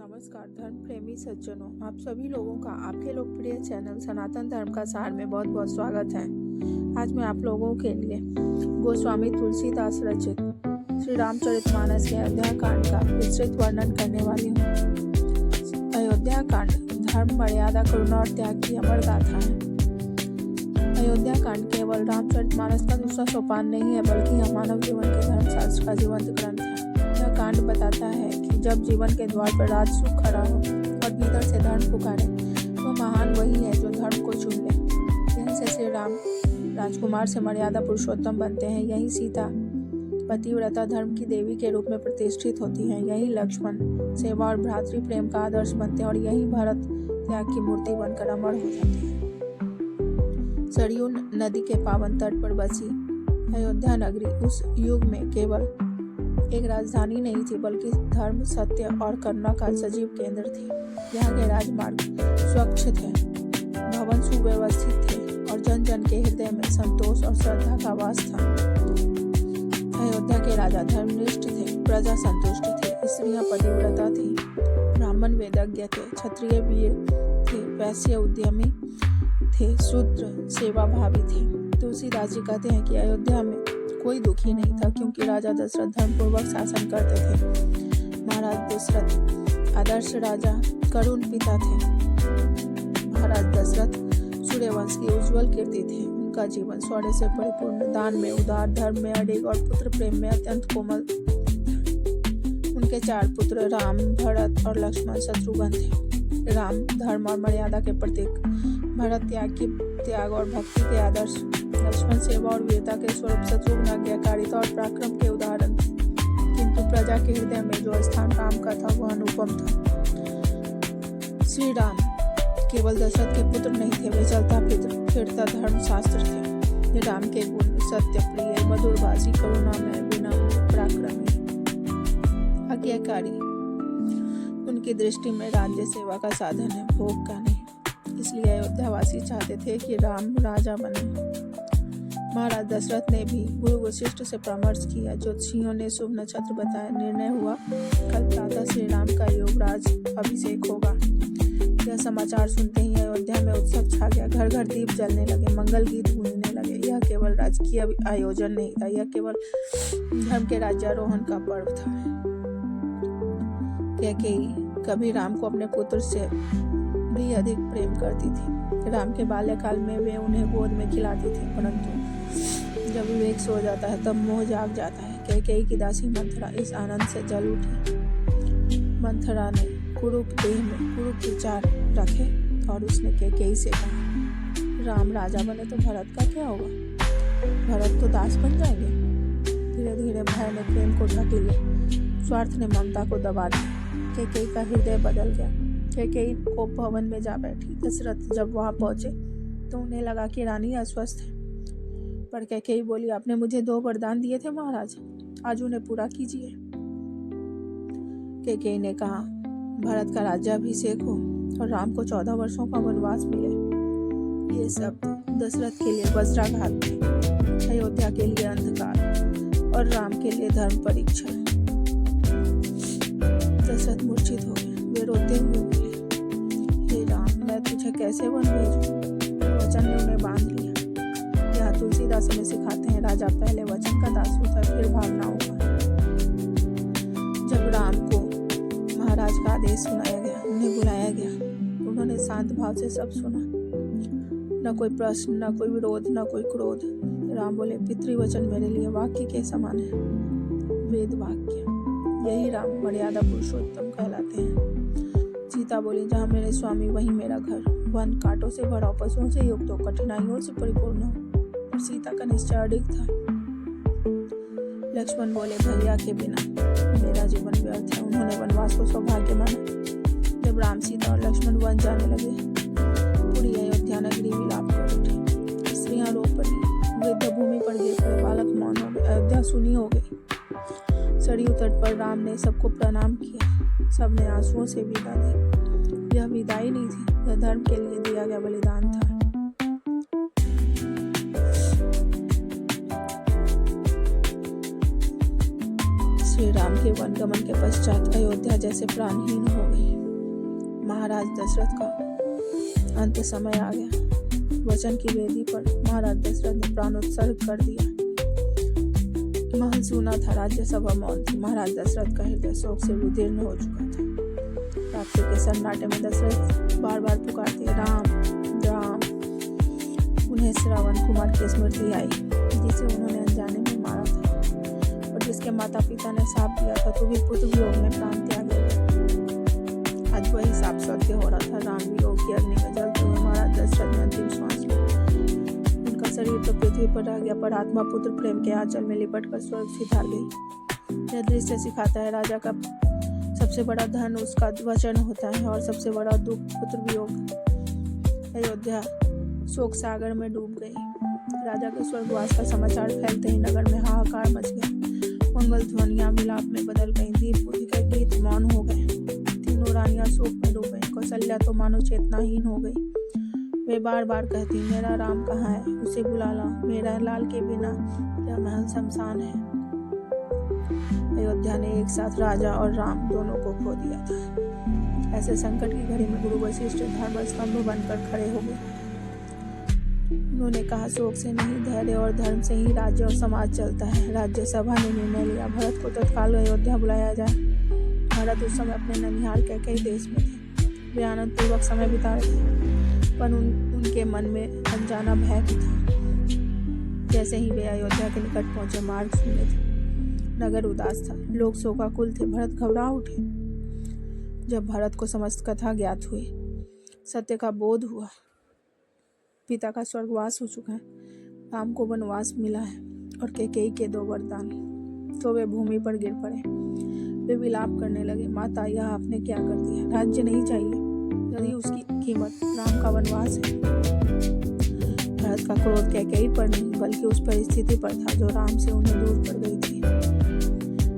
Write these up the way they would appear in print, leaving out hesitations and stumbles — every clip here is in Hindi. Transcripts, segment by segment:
नमस्कार धर्म प्रेमी सज्जनों, आप सभी लोगों का आपके लोकप्रिय चैनल सनातन धर्म का सार में बहुत बहुत स्वागत है। आज मैं आप लोगों के लिए गोस्वामी तुलसीदास रचित श्री रामचरितमानस के अयोध्या कांड का विस्तृत वर्णन करने वाली हूँ। अयोध्या कांड धर्म, मर्यादा, करुणा और त्याग की अमर गाथा है। अयोध्या कांड केवल रामचरितमानस का दूसरा सोपान नहीं है, बल्कि यह मानव जीवन के धर्मशास्त्र का जीवंत ग्रंथ है। यह कांड बताता है कि जब जीवन के द्वार पर राज सुख खड़ा हो और भीतर से धर्म पुकारे, तो महान वही है जो धर्म को चुन ले। यहीं से श्री राम राजकुमार से मर्यादा पुरुषोत्तम बनते हैं। यही सीता पतिव्रता धर्म की देवी के रूप में प्रतिष्ठित होती है। यही लक्ष्मण सेवा और भ्रातृ प्रेम का आदर्श बनते हैं और यही भरत त्याग की मूर्ति बनकर अमर हो जाते हैं। सरयू नदी के पावन तट पर बसी अयोध्या नगरी उस युग में केवल एक राजधानी नहीं थी, बल्कि धर्म, सत्य और करुणा का सजीव केंद्र थी। यहाँ के राजमार्ग स्वच्छ थे, भवन सुव्यवस्थित थे और जन जन के हृदय में संतोष और श्रद्धा का वास था। अयोध्या के राजा धर्मनिष्ठ थे, प्रजा संतुष्ट थी, स्त्रियां पतिव्रता थी, ब्राह्मण वेदज्ञ थे, क्षत्रिय वीर थे, वैश्य उद्यमी थे, शूद्र सेवाभावी थे। तुलसीदास जी कहते हैं कि अयोध्या में कोई दुखी नहीं था, क्योंकि राजा दशरथ धर्मपूर्वक शासन करते थे। महाराज दशरथ आदर्श राजा, करुण पिता थे। महाराज दशरथ सूर्यवंश की उज्जवल कीर्ति थे। उनका जीवन शौर्य से परिपूर्ण, दान में उदार, धर्म में अडिग और पुत्र प्रेम में अत्यंत कोमल। उनके 4 पुत्र राम, भरत और लक्ष्मण शत्रुघ्न थे। राम धर्म और मर्यादा के प्रतीक, भरत त्याग और भक्ति के आदर्श, लक्ष्मण सेवा और वीरता के स्वरूप, शत्रुघ्न आज्ञाकारिता और पराक्रम के उदाहरण थे। किंतु प्रजा के हृदय में जो स्थान राम का था वह अनुपम था। श्री राम केवल दशरथ के पुत्र नहीं थे, वे चलता फिरता धर्म शास्त्र थे। ये राम के गुण सत्य प्रिय, मधुरभाषी, करुणामय, विनम्र, पराक्रमी, आज्ञाकारी। उनकी दृष्टि में राज्य सेवा का साधन है, भोग का नहीं। इसलिए अयोध्यावासी चाहते थे कि राम राजा बने। महाराज दशरथ ने भी गुरु वशिष्ठ से परामर्श किया। ज्योतिषियों ने शुभ नक्षत्र बताया। निर्णय हुआ, कल प्रातः श्री राम का योगराज अभिषेक होगा। यह समाचार सुनते ही अयोध्या में उत्सव छा गया। घर घर दीप जलने लगे, मंगल गीत गूंजने लगे। यह केवल राजकीय आयोजन नहीं था, यह केवल धर्म के राज्यारोहण का पर्व था। कैकेयी कभी राम को अपने पुत्र से भी अधिक प्रेम करती थी। राम के बाल्यकाल में वे उन्हें गोद में खिलाती थी, परंतु जब विवेक सो जाता है तब मोह जाग जाता है। कैकेयी की दासी मंथरा इस आनंद से जल उठी। मंथरा ने कुरूप देह में कुरूप विचार रखे और उसने कैकेयी से कहा, राम राजा बने तो भरत का क्या होगा? भरत तो दास बन जाएंगे। धीरे धीरे भय ने प्रेम को ढक लिया, स्वार्थ ने ममता को दबा दिया। कैकेयी का हृदय बदल गया। कैकेयी कोप भवन में जा बैठी। दशरथ जब वहां पहुंचे तो उन्हें लगा कि रानी अस्वस्थ है, पर कैकेयी बोली, आपने मुझे 2 वरदान दिए थे महाराज, आज उन्हें पूरा कीजिए। कैकेयी ने कहा, भरत का राज्याभिषेक हो और राम को 14 वर्षों का वनवास मिले। ये सब दशरथ के लिए वज्राघात थे, अयोध्या के लिए अंधकार और राम के लिए धर्म परीक्षा। दशरथ मूर्छित हो गए। वे रोते हुए बोले, हे राम, मैं तुझे कैसे वन भेजूं? वचन ने उन्हें बांध लिया। यह तुलसीदास हमें सिखाते हैं, राजा पहले वचन का दास होता है, फिर भावनाओं का। जब राम को महाराज का आदेश सुनाया गया, उन्हें बुलाया गया, उन्होंने शांत भाव से सब सुना। न कोई प्रश्न, न कोई विरोध, न कोई क्रोध। राम बोले, पितृवचन मेरे लिए वाक्य के समान है, वेद वाक्य। यही राम मर्यादा पुरुषोत्तम कहलाते हैं। सीता बोली, जहाँ मेरे स्वामी वहीं मेरा घर। वन कांटों से भरा, पशुओं से युक्त हो, कठिनाइयों से परिपूर्ण हो। और सीता का निश्चय अडिग था। लक्ष्मण बोले, भैया के बिना मेरा जीवन व्यर्थ है। उन्होंने वनवास को सौभाग्य माना। जब राम, सीता और लक्ष्मण वन जाने लगे, पूरी अयोध्या नगरी विलाप कर उठी। स्त्रियां रो पड़ी, वृद्ध भूमि पर गिर पड़े, बालक मौन हो गए। अयोध्या सुनी हो गई। सरयू तट पर राम ने सबको प्रणाम किया। सबने आंसुओं से विदा दी। यह विदाई नहीं थी, यह धर्म के लिए दिया गया बलिदान था। श्री राम के वनगमन के पश्चात अयोध्या जैसे प्राणहीन हो गई। महाराज दशरथ का अंत समय आ गया। वचन की वेदी पर महाराज दशरथ ने प्राणोत्सर्ग कर दिया। महल सूना था, राज्यसभा मौन थी। महाराज दशरथ का हृदय शोक से विदीर्ण हो चुका था। रात्रि के सन्नाटे में दशरथ बार बार पुकारते, राम राम। उन्हें श्रवण कुमार की स्मृति आई, जिसे उन्होंने अनजाने में मारा था और जिसके माता पिता ने साफ दिया था तो भी पुत्र वियोग में प्राण त्याग गए। आज वही साफ सत्य हो रहा था। राम वियोग की अग्नि में जलते हुए महाराज दशरथ ने अंतिम श्वास ली। उनका शरीर तो पृथ्वी पर रह गया, पर आत्मा पुत्र प्रेम के आंचल में लिपट कर स्वर्ग सिधार गई। यह दृश्य सिखाता है राजा का सबसे बड़ा धन उसका वचन होता है और सबसे बड़ा दुख पुत्र वियोग। अयोध्या शोक सागर में डूब गई। राजा के स्वर्गवास का समाचार फैलते ही नगर में हाहाकार मच गया। मंगल ध्वनियां विलाप में बदल गईं, दीप बुद्धि के गीत मौन हो गए। तीनों रानियां शोक में डूब गईं। कौशल्या तो मानो चेतनाहीन हो गई। वे बार बार कहती, मेरा राम कहाँ है, उसे बुला ला। मेरा लाल के बिना यह महल शमशान है। अयोध्या ने एक साथ राजा और राम दोनों को खो दिया था। ऐसे संकट की घड़ी में गुरु वशिष्ठ धर्म स्तंभ बनकर खड़े हो गए। उन्होंने कहा, शोक से नहीं, धैर्य और धर्म से ही राज्य और समाज चलता है। राज्यसभा ने निर्णय लिया, भरत को तत्काल अयोध्या बुलाया जाए। भरत उस समय अपने ननिहाल कैकेयी देश में थे। वे आनंद पूर्वक समय बिता रहे थे, पर उनके मन में अनजाना भय भी था। जैसे ही वे अयोध्या के निकट पहुंचे, मार्ग शून्य थे। नगर उदास था, लोग शोकाकुल थे। भरत घबरा उठे। जब भरत को समस्त कथा ज्ञात हुई, सत्य का बोध हुआ, पिता का स्वर्गवास हो चुका है, राम को वनवास मिला है और कैकेयी के 2 वरदान, तो वे भूमि पर गिर पड़े। वे विलाप करने लगे, माता यह आपने क्या कर दिया। राज्य नहीं चाहिए यदि उसकी कीमत राम का वनवास है। भरत का क्रोध कैकेयी पर नहीं बल्कि उस परिस्थिति पर था जो राम से उन्हें दूर कर गई थी।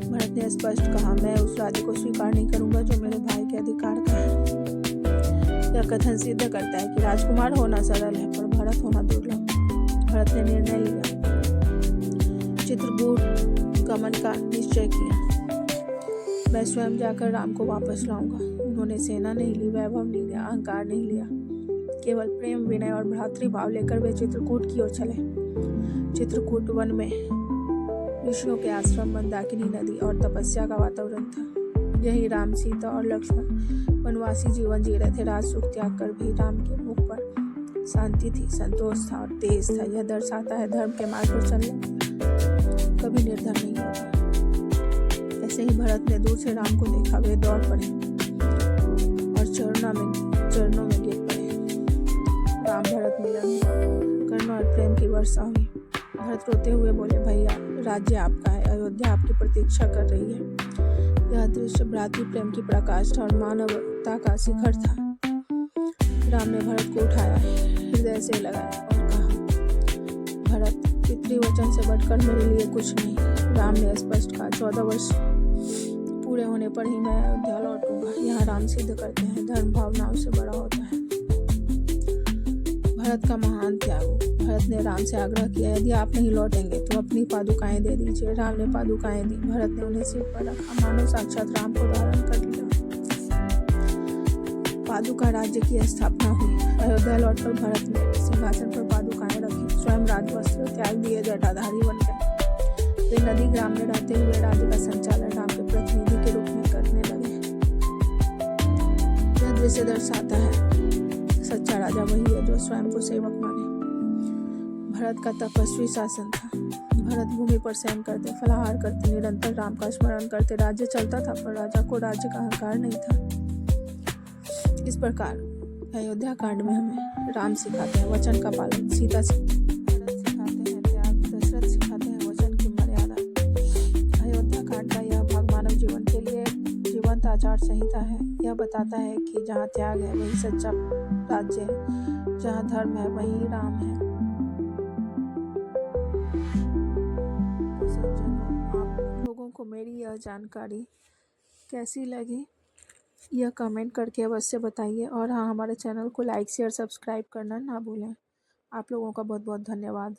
भरत ने स्पष्ट कहा, मैं उस राज्य को स्वीकार नहीं करूंगा जो मेरे भाई के अधिकार का है। यह कथन सिद्ध करता है कि राजकुमार होना सरल है, पर भरत होना दुर्लभ। भरत ने निर्णय लिया, चित्रकूट गमन का निश्चय किया। मैं स्वयं जाकर राम को वापस लाऊंगा। उन्होंने सेना नहीं ली, वैभव नहीं लिया, अहंकार नहीं लिया, केवल प्रेम, विनय और भ्रातृभाव लेकर वे चित्रकूट की ओर चले। चित्रकूट वन में ऋषियों के आश्रम, मंदाकिनी नदी और तपस्या का वातावरण था। यही राम, सीता और लक्ष्मण वनवासी जीवन जी रहे थे। राज सुख त्याग कर भी राम के मुख पर शांति थी, संतोष था और तेज था। यह दर्शाता है धर्म के मार्ग पर चलने कभी निर्धन नहीं होता। ऐसे ही भरत ने दूर से राम को देखा। वे दौड़ पड़े और चरणों में गिर पड़े। राम भरत मिलन, करुणा और प्रेम की वर्षा हुई। भरत रोते हुए बोले, भैया राज्य आपका है, अयोध्या आपकी प्रतीक्षा कर रही है। यह दृश्य भ्रातृ प्रेम की प्रकाष्ठा और मानवता का शिखर था। राम ने भरत को उठाया, हृदय से लगाया और कहा, भरत, पितृवचन से बढ़कर मेरे लिए कुछ नहीं। राम ने स्पष्ट कहा, 14 वर्ष पूरे होने पर ही मैं अयोध्या लौटूंगा। यहाँ राम सिद्ध करते हैं, धर्म भावनाओं से बड़ा होता है। भरत का महान त्याग। भरत ने राम से आग्रह किया, यदि आप नहीं लौटेंगे तो अपनी पादुकाएं दे दीजिए। राम ने पादुकाएं दी। भरत ने उन्हें सिर पर रखा, मानो साक्षात राम को धारण कर लिया। पादुका राज्य की स्थापना हुई। अयोध्या लौटकर भरत ने सिंहासन पर पादुकाएं रखी, स्वयं राजवस्त्र त्याग दिए, जटाधारी बन गए। वे नदी ग्राम में रहते हुए राज्य का संचालन राम के प्रतिनिधि के रूप में करने लगे। यह दृश्य दर्शाता है सच्चा राजा वही है जो स्वयं को सेवक माने। भरत का तपस्वी शासन था। भरत भूमि पर शयन करते, फलाहार करते, निरंतर राम का स्मरण करते। राज्य चलता था, पर राजा को राज्य का अहंकार नहीं था। इस प्रकार अयोध्या कांड में हमें राम सिखाते हैं वचन का पालन, सीता भरत सिखाते हैं त्याग, दशरथ सिखाते हैं वचन की मर्यादा। अयोध्या कांड का यह भाग मानव जीवन के लिए जीवंत आचार संहिता है। यह बताता है कि जहाँ त्याग है वही सच्चा राज्य है, जहाँ धर्म है वही राम है। आप लोगों को मेरी यह जानकारी कैसी लगी, यह कमेंट करके अवश्य बताइए। और हाँ, हमारे चैनल को लाइक, शेयर, सब्सक्राइब करना ना भूलें। आप लोगों का बहुत बहुत धन्यवाद।